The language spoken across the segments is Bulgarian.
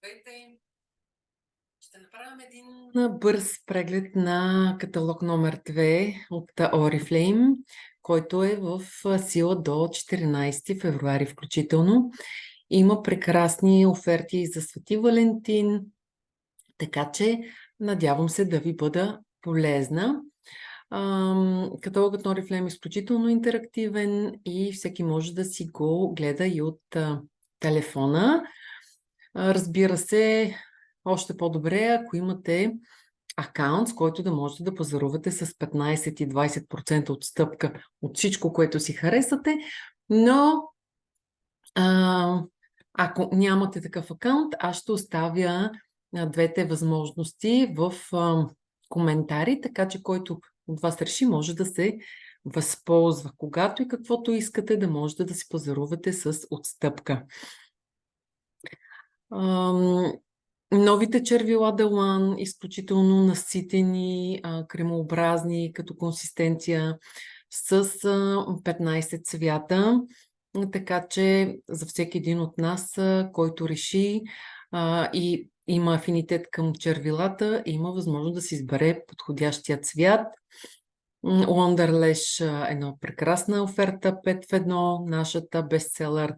Здравейте! Ще направим един бърз преглед на каталог номер 2 от Oriflame, който е в сила до 14 февруари включително. Има прекрасни оферти за Свети Валентин, така че надявам се да ви бъда полезна. Каталогът на Oriflame е изключително интерактивен и всеки може да си го гледа и от телефона. Разбира се, още по-добре, ако имате акаунт, с който да можете да пазарувате с 15 и 20% отстъпка от всичко, което си харесате, но ако нямате такъв акаунт, аз ще оставя двете възможности в коментари, така че който от вас реши, може да се възползва. Когато и каквото искате, да можете да си пазарувате с отстъпка. Новите червила Делан, изключително наситени, кремообразни като консистенция, с 15 цвята, така че за всеки един от нас, който реши и има афинитет към червилата, има възможност да си избере подходящия цвят. Wonderlash е една прекрасна оферта, 5 в 1, нашата бестселър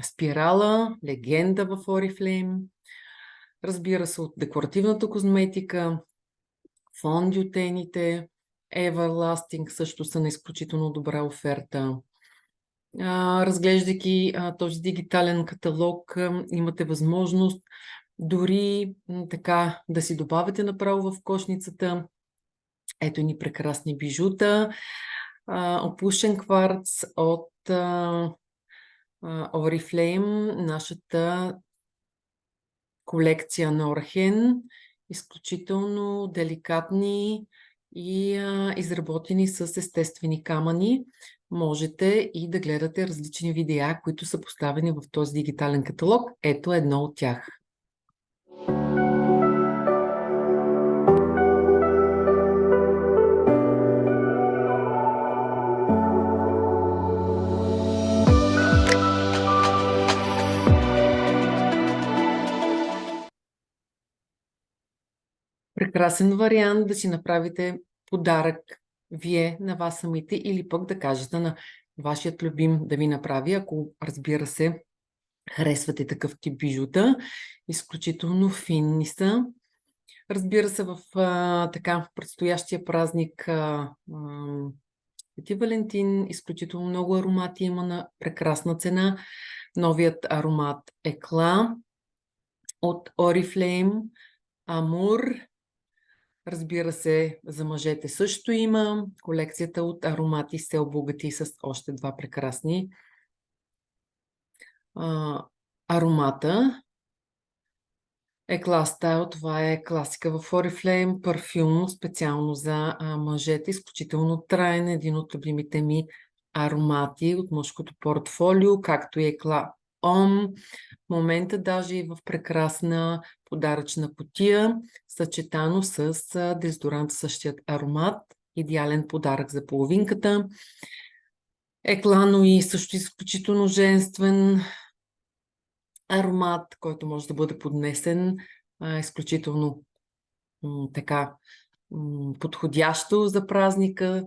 Спирала, легенда в Oriflame. Разбира се, от декоративната козметика, фондютените, Everlasting също са на изключително добра оферта. Разглеждайки този дигитален каталог, имате възможност дори така да си добавите направо в кошницата. Ето ни прекрасни бижута. Опушен кварц от Oriflame, нашата колекция Норхен, изключително деликатни и изработени с естествени камъни. Можете и да гледате различни видеа, които са поставени в този дигитален каталог. Ето едно от тях. Прекрасен вариант да си направите подарък вие на вас самите или пък да кажете на вашият любим да ви направи, ако разбира се харесвате такъв тип бижута. Изключително финни са. Разбира се, в така предстоящия празник Свети Валентин, изключително много аромати има на прекрасна цена. Новият аромат Екла от Oriflame, Амур. Разбира се, за мъжете също има. Колекцията от аромати се обогати с още два прекрасни аромата. Екла Стайл, това е класика в Oriflame, парфюм специално за мъжете, изключително траен, един от любимите ми аромати от мъжкото портфолио, както и Екла Ом. В момента даже и в прекрасна подаръчна кутия, съчетано с дезодорант същият аромат. Идеален подарък за половинката. Еклано и също изключително женствен аромат, който може да бъде поднесен изключително така подходящо за празника.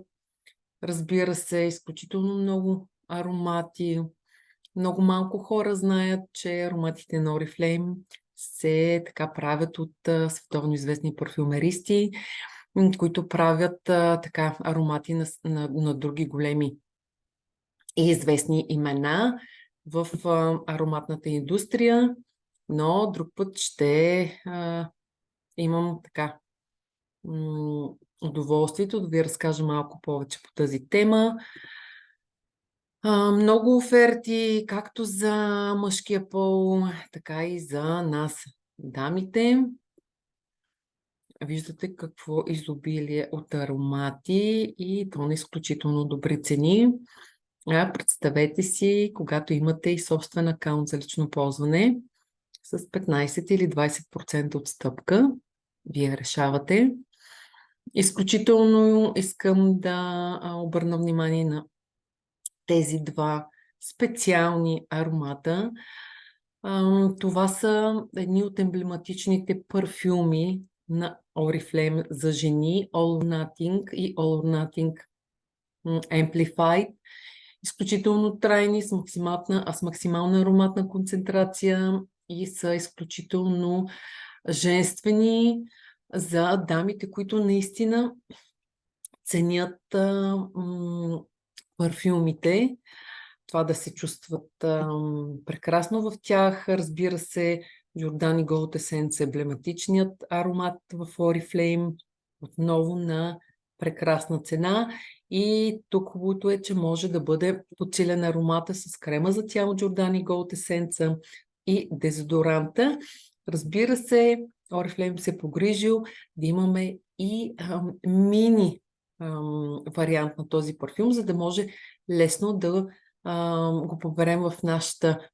Разбира се, изключително много аромати. Много малко хора знаят, че ароматите на Oriflame се така правят от световно известни парфюмеристи, които правят така аромати на други големи и известни имена в ароматната индустрия, но друг път ще имам така удоволствието да ви разкажа малко повече по тази тема. Много оферти, както за мъжкия пол, така и за нас, дамите. Виждате какво изобилие от аромати и то на изключително добри цени. Представете си, когато имате и собствен акаунт за лично ползване с 15 или 20% отстъпка. Вие решавате. Изключително искам да обърна внимание на тези два специални аромата. Това са едни от емблематичните парфюми на Oriflame за жени, All or Nothing и All or Nothing Amplified. Изключително трайни, с максимална ароматна концентрация и са изключително женствени за дамите, които наистина ценят парфюмите, това да се чувстват прекрасно в тях. Разбира се, Giordani Gold Essence е емблематичният аромат в Oriflame, отново на прекрасна цена. И тук хубавото е, че може да бъде подсилен аромата с крема за тяло Giordani Gold Essence и дезодоранта. Разбира се, Oriflame се е погрижил да имаме и мини вариант на този парфюм, за да може лесно да го поберем в нашата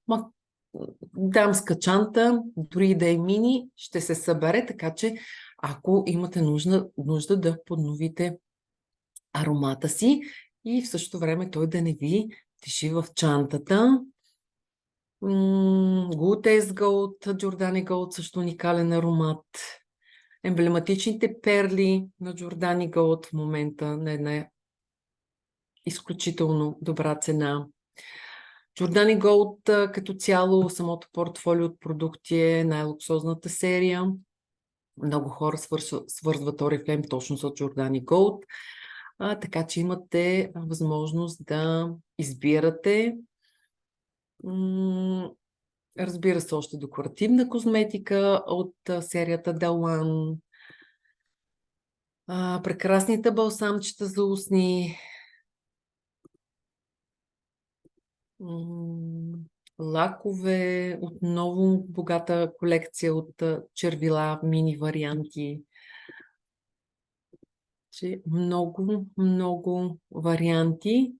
дамска чанта, дори и да е мини, ще се събере, така че ако имате нужда да подновите аромата си и в същото време той да не ви тежи в чантата. Good as Gold, Giordani Gold, също уникален аромат. Емблематичните перли на Giordani Gold в момента на една изключително добра цена. Giordani Gold като цяло, самото портфолио от продукти е най-луксозната серия. Много хора свързват Oriflame точно с Giordani Gold, така че имате възможност да избирате. Разбира се, още декоративна козметика от серията Dawan. Прекрасните балсамчета за устни. Лакове, отново богата колекция от червила, мини варианти. Много, много варианти.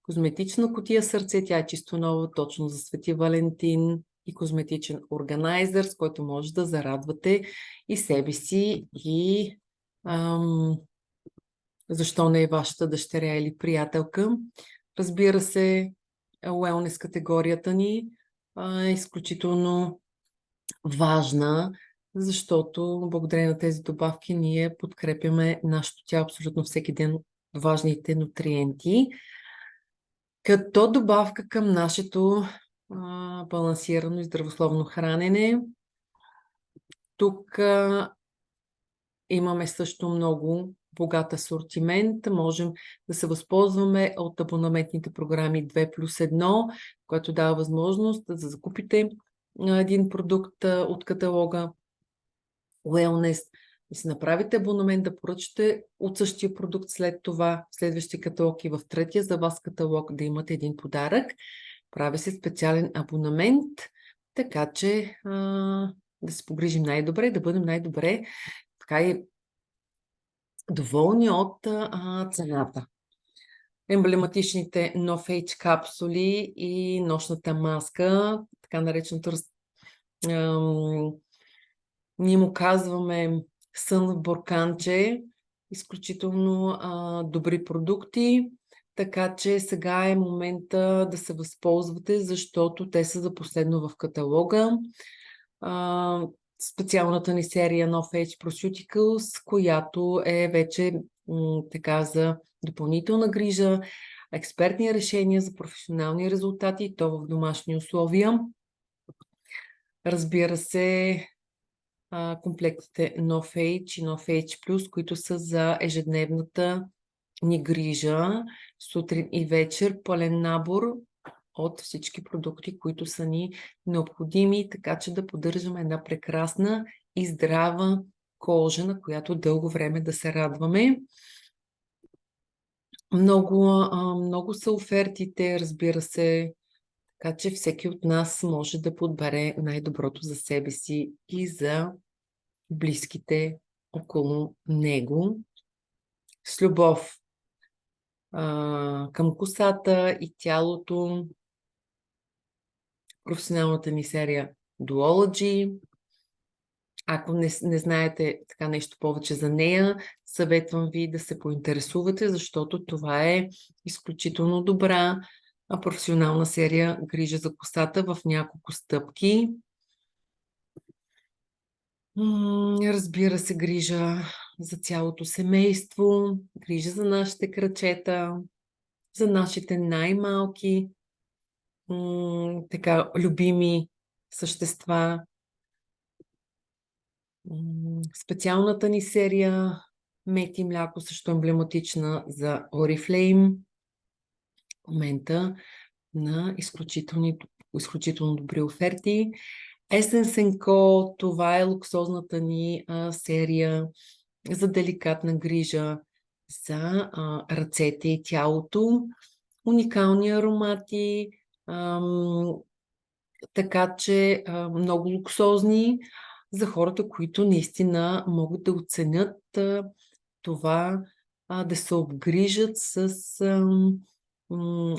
Козметична кутия сърце, тя е чисто нова, точно за Свети Валентин, и козметичен органайзер, с който може да зарадвате и себе си, и защо не е вашата дъщеря или приятелка. Разбира се, wellness категорията ни е изключително важна, защото благодарение на тези добавки ние подкрепяме нашето тяло абсолютно всеки ден важните нутриенти. Като добавка към нашето балансирано и здравословно хранене, тук имаме също много богат асортимент. Можем да се възползваме от абонаментните програми 2+1, което дава възможност да закупите един продукт от каталога Wellness, да си направите абонамент, да поръчате от същия продукт след това в следващия каталог и в третия за вас каталог да имате един подарък. Прави се специален абонамент, така че да се погрижим най-добре, да бъдем най-добре така и доволни от цената. Емблематичните No Fage капсули и нощната маска, така нареченото ние му казваме сън в бурканче, изключително добри продукти, така че сега е момента да се възползвате, защото те са за последно в каталога. Специалната ни серия No Fage Proseuticals, която е вече така за допълнителна грижа, експертни решения за професионални резултати и то в домашни условия. Разбира се, комплектите No Fage и No Fage Plus, които са за ежедневната ни грижа, сутрин и вечер, пълен набор от всички продукти, които са ни необходими, така че да поддържаме една прекрасна и здрава кожа, на която дълго време да се радваме. Много са офертите, разбира се, така че всеки от нас може да подбере най-доброто за себе си и за близките около него. С любов към косата и тялото. Професионалната ни серия Duology. Ако не знаете така нещо повече за нея, съветвам ви да се поинтересувате, защото това е изключително добра професионална серия "Грижа за косата" в няколко стъпки. Разбира се, грижа за цялото семейство, грижа за нашите крачета, за нашите най-малки, така, любими същества. Специалната ни серия "Мед и мляко", също емблематична за Oriflame. В момента на изключително добри оферти. Essence Co, това е луксозната ни серия за деликатна грижа за ръцете и тялото. Уникални аромати, така че много луксозни за хората, които наистина могат да оценят това да се обгрижат с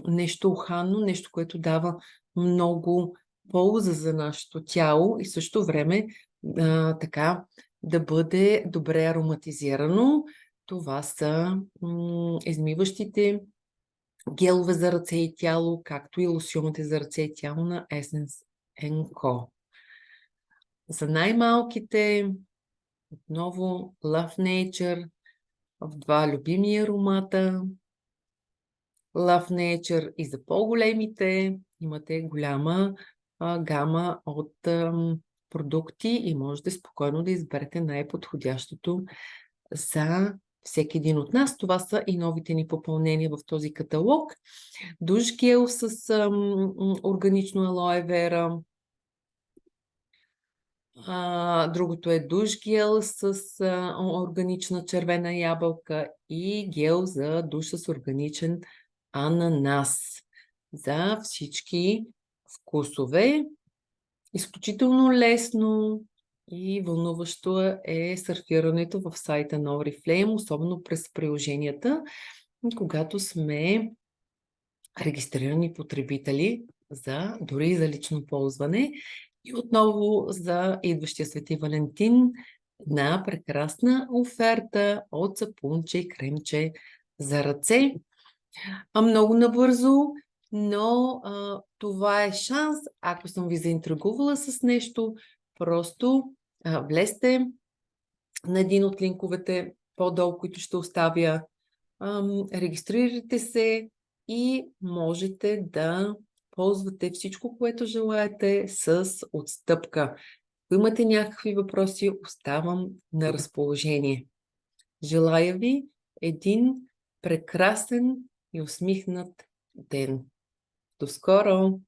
нещо уханно, нещо, което дава много полза за нашето тяло и също време така да бъде добре ароматизирано. Това са измиващите гелове за ръце и тяло, както и лосьоните за ръце и тяло на Essence Co. За най-малките отново Love Nature в 2 любими аромата. Love Nature и за по-големите имате голяма гама от продукти и можете спокойно да изберете най-подходящото за всеки един от нас. Това са и новите ни попълнения в този каталог. Душ гел с органично алоe вера. Другото е душ гел с органична червена ябълка и гел за душ с органичен ананас. За всички вкусове. Изключително лесно и вълнуващо е сърфирането в сайта на Oriflame, особено през приложенията, когато сме регистрирани потребители дори за лично ползване. И отново за идващия Свети Валентин една прекрасна оферта от сапунче и кремче за ръце. Много набързо, но това е шанс. Ако съм ви заинтригувала с нещо, просто влезте на един от линковете по-долу, които ще оставя. Регистрирайте се и можете да ползвате всичко, което желаете с отстъпка. Ако имате някакви въпроси, оставам на разположение. Желая ви един прекрасен и усмихнат ден. До скоро!